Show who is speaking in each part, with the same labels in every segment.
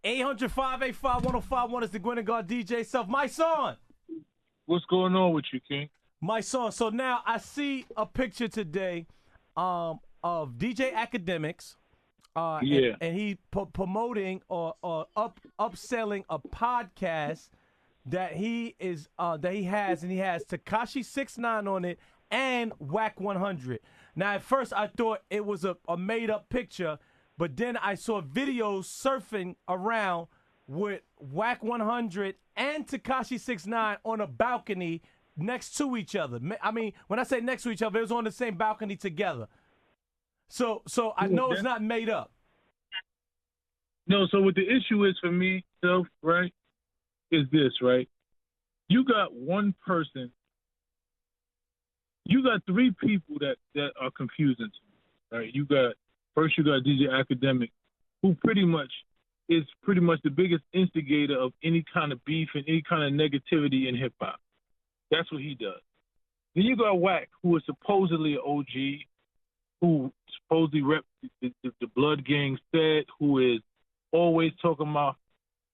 Speaker 1: 800-585-1051 is the Gwen and God DJ Self. My son.
Speaker 2: What's going on with you, King?
Speaker 1: My son. So now I see a picture today of DJ Academics.
Speaker 2: Yeah.
Speaker 1: And he promoting or upselling a podcast that he has, and he has Tekashi 6ix9ine on it and Wack 100. Now at first I thought it was a made up picture, but then I saw videos surfing around with Wack 100 and Tekashi 6ix9ine on a balcony next to each other. I mean, when I say next to each other, it was on the same balcony together. So I know it's not made up.
Speaker 2: No, so what the issue is for me, Self, right, is this, right? You got one person, you got three people that are confusing to me, right? You got DJ Academic, who pretty much is the biggest instigator of any kind of beef and any kind of negativity in hip-hop. That's what he does. Then you got Wack, who is supposedly an OG, who supposedly rep the Blood Gang set, who is always talking about,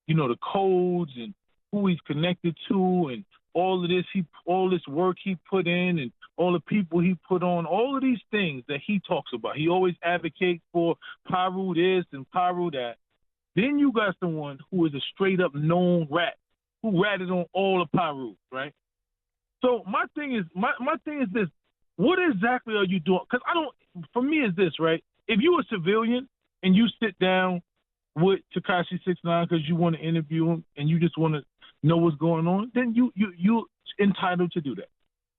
Speaker 2: the codes and who he's connected to and all this work he put in and all the people he put on, all of these things that he talks about. He always advocates for Pyru this and Pyru that. Then you got someone who is a straight up known rat, who ratted on all of Pyru, right? So my thing is this. What exactly are you doing? Because for me it's this, right? If you're a civilian and you sit down with Tekashi 6ix9ine because you want to interview him and you just want to know what's going on, then you're entitled to do that.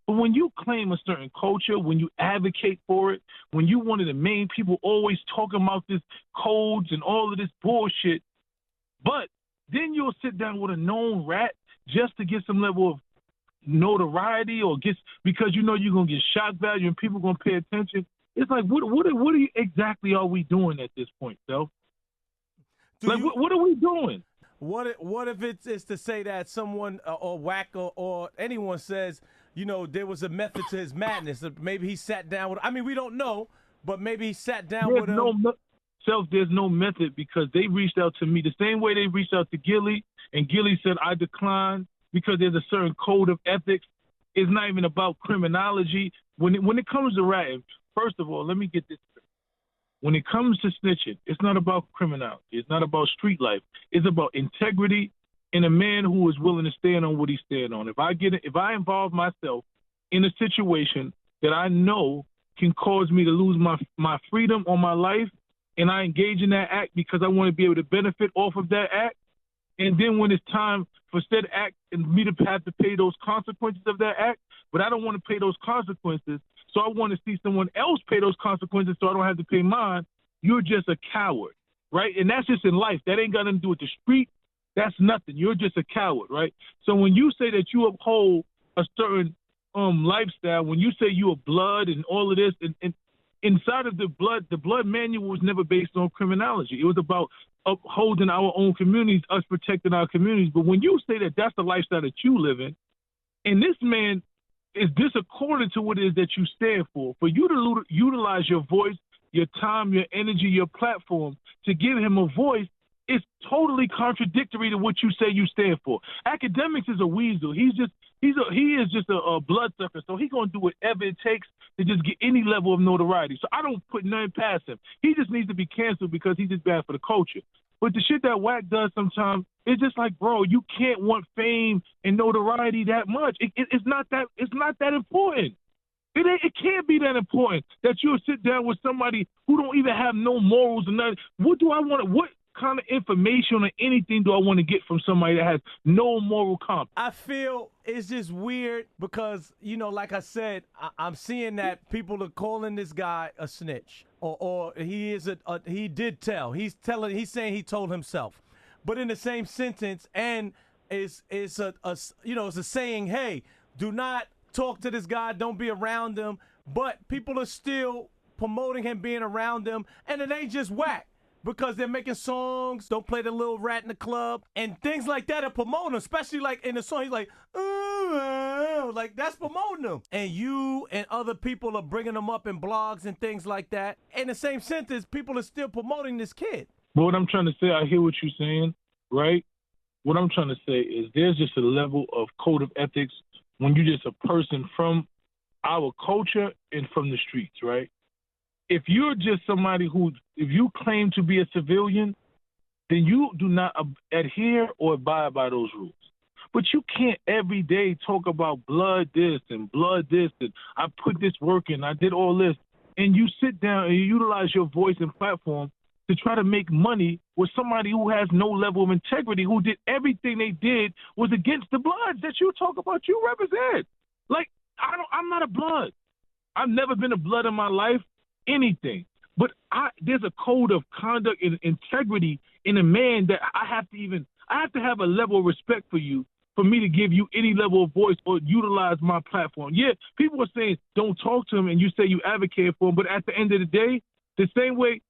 Speaker 2: But when you claim a certain culture, when you advocate for it, when you're one of the main people always talking about this codes and all of this bullshit, but then you'll sit down with a known rat just to get some level of notoriety or because you're going to get shock value and people going to pay attention. It's like, what exactly are we doing at this point, Self? What are we doing?
Speaker 1: What if it's to say that someone or Wack or anyone says, there was a method to his madness? Maybe he sat down with. I mean, we don't know, but maybe he sat down with him.
Speaker 2: Self, there's no method because they reached out to me the same way they reached out to Gilly, and Gilly said I declined because there's a certain code of ethics. It's not even about criminology. When it comes to ratting, first of all, let me get this straight. When it comes to snitching, it's not about criminality. It's not about street life. It's about integrity and a man who is willing to stand on what he's standing on. If I involve myself in a situation that I know can cause me to lose my freedom or my life, and I engage in that act because I want to be able to benefit off of that act, and then when it's time for said act and me to have to pay those consequences of that act, but I don't want to pay those consequences, so I want to see someone else pay those consequences so I don't have to pay mine, you're just a coward, right? And that's just in life. That ain't got nothing to do with the street. That's nothing. You're just a coward, right? So when you say that you uphold a certain lifestyle, when you say you are blood and all of this, and inside of the blood manual was never based on criminology. It was about upholding our own communities, us protecting our communities. But when you say that that's the lifestyle that you live in, and this man is discordant to what it is that you stand for you to utilize your voice, your time, your energy, your platform to give him a voice, it's totally contradictory to what you say you stand for. Academics is a weasel. He is just a bloodsucker. So he's gonna do whatever it takes to just get any level of notoriety. So I don't put nothing past him. He just needs to be canceled because he's just bad for the culture. But the shit that Wack does sometimes, it's just like, bro, you can't want fame and notoriety that much. It's not that important. It can't be that important that you'll sit down with somebody who don't even have no morals and nothing. What kind of information or anything do I want to get from somebody that has no moral compass?
Speaker 1: I feel it's just weird because, like I said, I'm seeing that people are calling this guy a snitch or he did tell. He's saying he told himself. But in the same sentence, and it's a saying, hey, do not talk to this guy, don't be around him. But people are still promoting him being around them, and it ain't just Wack. Because they're making songs, don't play the little rat in the club, and things like that are promoting him, especially like in the song, he's like, like that's promoting him. And you and other people are bringing him up in blogs and things like that. In the same sentence, people are still promoting this kid.
Speaker 2: But what I'm trying to say, I hear what you're saying, right? What I'm trying to say is there's just a level of code of ethics when you're just a person from our culture and from the streets, right? If you're just somebody if you claim to be a civilian, then you do not adhere or abide by those rules. But you can't every day talk about blood this and blood this, and I put this work in, I did all this, and you sit down and you utilize your voice and platform to try to make money with somebody who has no level of integrity, who did everything they did was against the Bloods that you talk about, you represent. Like, I'm not a Blood. I've never been a Blood in my life, anything. But there's a code of conduct and integrity in a man that I have to have a level of respect for you for me to give you any level of voice or utilize my platform. Yeah, people are saying don't talk to him, and you say you advocate for him, but at the end of the day, the same way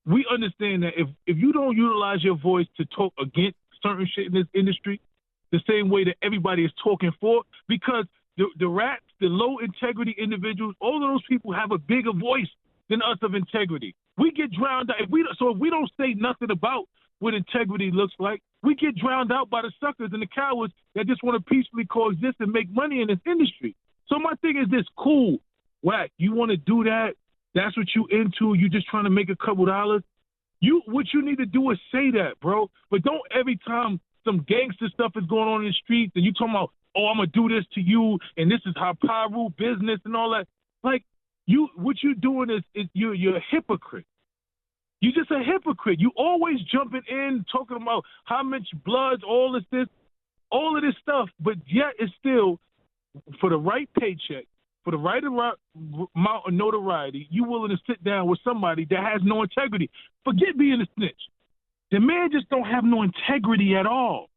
Speaker 2: we understand that if you don't utilize your voice to talk against certain shit in this industry, the same way that everybody is talking for, because the rats, the low integrity individuals, all of those people have a bigger voice than us of integrity. We get drowned out. If we don't say nothing about what integrity looks like, we get drowned out by the suckers and the cowards that just want to peacefully coexist and make money in this industry. So my thing is this: cool, whack. You want to do that? That's what you into. You just trying to make a couple dollars. What you need to do is say that, bro. But don't every time some gangster stuff is going on in the streets and you talking about, oh, I'm gonna do this to you and this is how Pyro business and all that. Like, what you're doing is you're a hypocrite. You're just a hypocrite. You always jumping in, talking about how much blood, all of this stuff, but yet it's still, for the right paycheck, for the right amount of notoriety, you willing to sit down with somebody that has no integrity. Forget being a snitch. The man just don't have no integrity at all.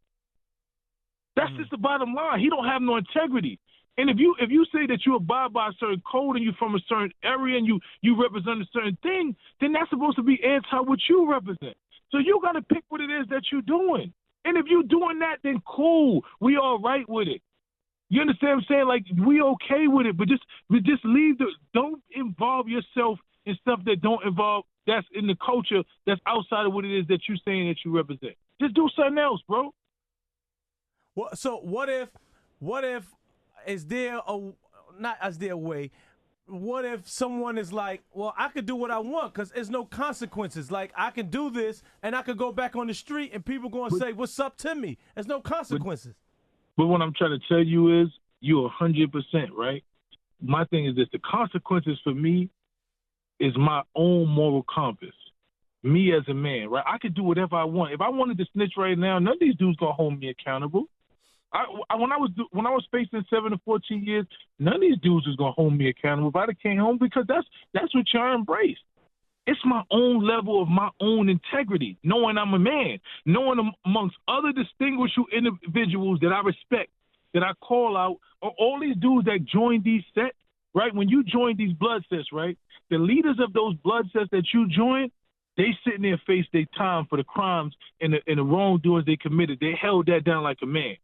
Speaker 2: That's just the bottom line. He don't have no integrity. And if you say that you abide by a certain code and you're from a certain area and you represent a certain thing, then that's supposed to be anti what you represent. So you got to pick what it is that you're doing. And if you're doing that, then cool. We all right with it. You understand what I'm saying? Like, we okay with it, but just don't involve yourself in stuff that's in the culture that's outside of what it is that you're saying that you represent. Just do something else, bro.
Speaker 1: Well, so what if is there a way? What if someone is like, well, I could do what I want because there's no consequences. Like, I can do this and I could go back on the street and people going to say, what's up to me? There's no consequences.
Speaker 2: But what I'm trying to tell you is you're 100%, right? My thing is this: the consequences for me is my own moral compass. Me as a man, right? I could do whatever I want. If I wanted to snitch right now, none of these dudes gonna hold me accountable. When I was facing 7 to 14 years, none of these dudes was gonna hold me accountable. If I came home, because that's what y'all embrace. It's my own level of my own integrity, knowing I'm a man, knowing amongst other distinguished individuals that I respect, that I call out, are all these dudes that join these sets, right? When you join these blood sets, right, the leaders of those blood sets that you join, they sitting there face their time for the crimes and the wrongdoings they committed. They held that down like a man.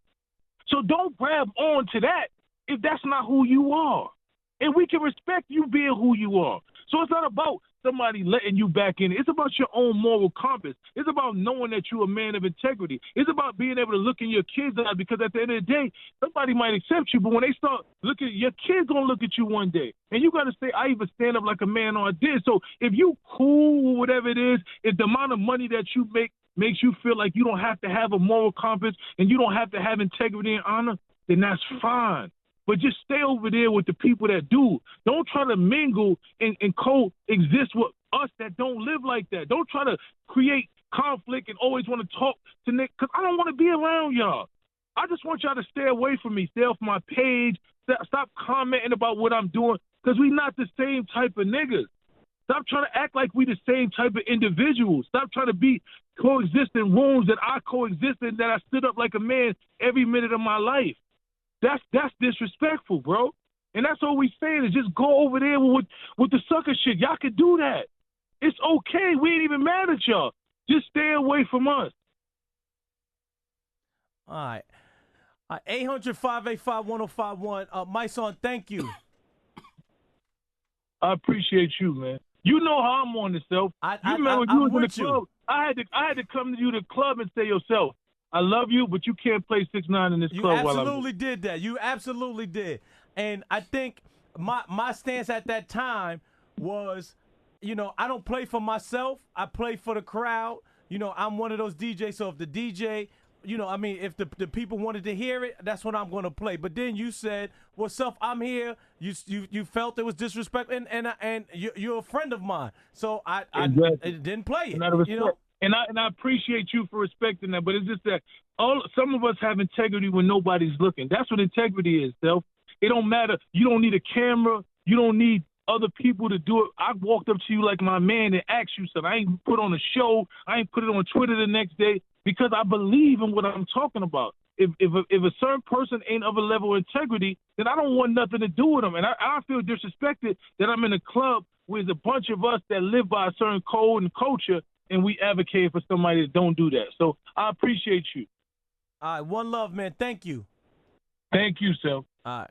Speaker 2: So don't grab on to that if that's not who you are. And we can respect you being who you are. So it's not about somebody letting you back in. It's about your own moral compass. It's about knowing that you're a man of integrity. It's about being able to look in your kids' eyes, because at the end of the day, somebody might accept you, but when they start looking, your kids gonna look at you one day. And you gotta say, I even stand up like a man or I did. So if you cool with whatever it is, if the amount of money that you make makes you feel like you don't have to have a moral compass and you don't have to have integrity and honor, then that's fine. But just stay over there with the people that do. Don't try to mingle and coexist with us that don't live like that. Don't try to create conflict and always want to talk to Nick, because I don't want to be around y'all. I just want y'all to stay away from me. Stay off my page. Stop commenting about what I'm doing, because we not the same type of niggas. Stop trying to act like we the same type of individuals. Stop trying to coexist in rooms that I coexist in, that I stood up like a man every minute of my life. That's disrespectful, bro. And that's all we saying, is just go over there with the sucker shit. Y'all can do that. It's okay. We ain't even mad at y'all. Just stay away from us.
Speaker 1: All right. 800-585-1051. My son, thank you.
Speaker 2: I appreciate you, man. You know how I'm on this, self. You remember when you was in the club. I had to come to you to the club and say yourself, I love you, but you can't play 6ix9ine in this club.
Speaker 1: You absolutely did that. You absolutely did. And I think my stance at that time was, you know, I don't play for myself. I play for the crowd. You know, I'm one of those DJs. So if the DJ, you know, I mean, if the people wanted to hear it, that's what I'm going to play. But then you said, well, Self, I'm here. You felt it was disrespect, and you're a friend of mine. So I didn't play it. You know?
Speaker 2: And I appreciate you for respecting that, but it's just that some of us have integrity when nobody's looking. That's what integrity is, Self. It don't matter. You don't need a camera. You don't need other people to do it. I walked up to you like my man and asked you something. I ain't put on a show. I ain't put it on Twitter the next day because I believe in what I'm talking about. If a certain person ain't of a level of integrity, then I don't want nothing to do with them. And I feel disrespected that I'm in a club with a bunch of us that live by a certain code and culture, and we advocate for somebody that don't do that. So I appreciate you.
Speaker 1: All right, one love, man. Thank you.
Speaker 2: Thank you, Self.
Speaker 1: All right.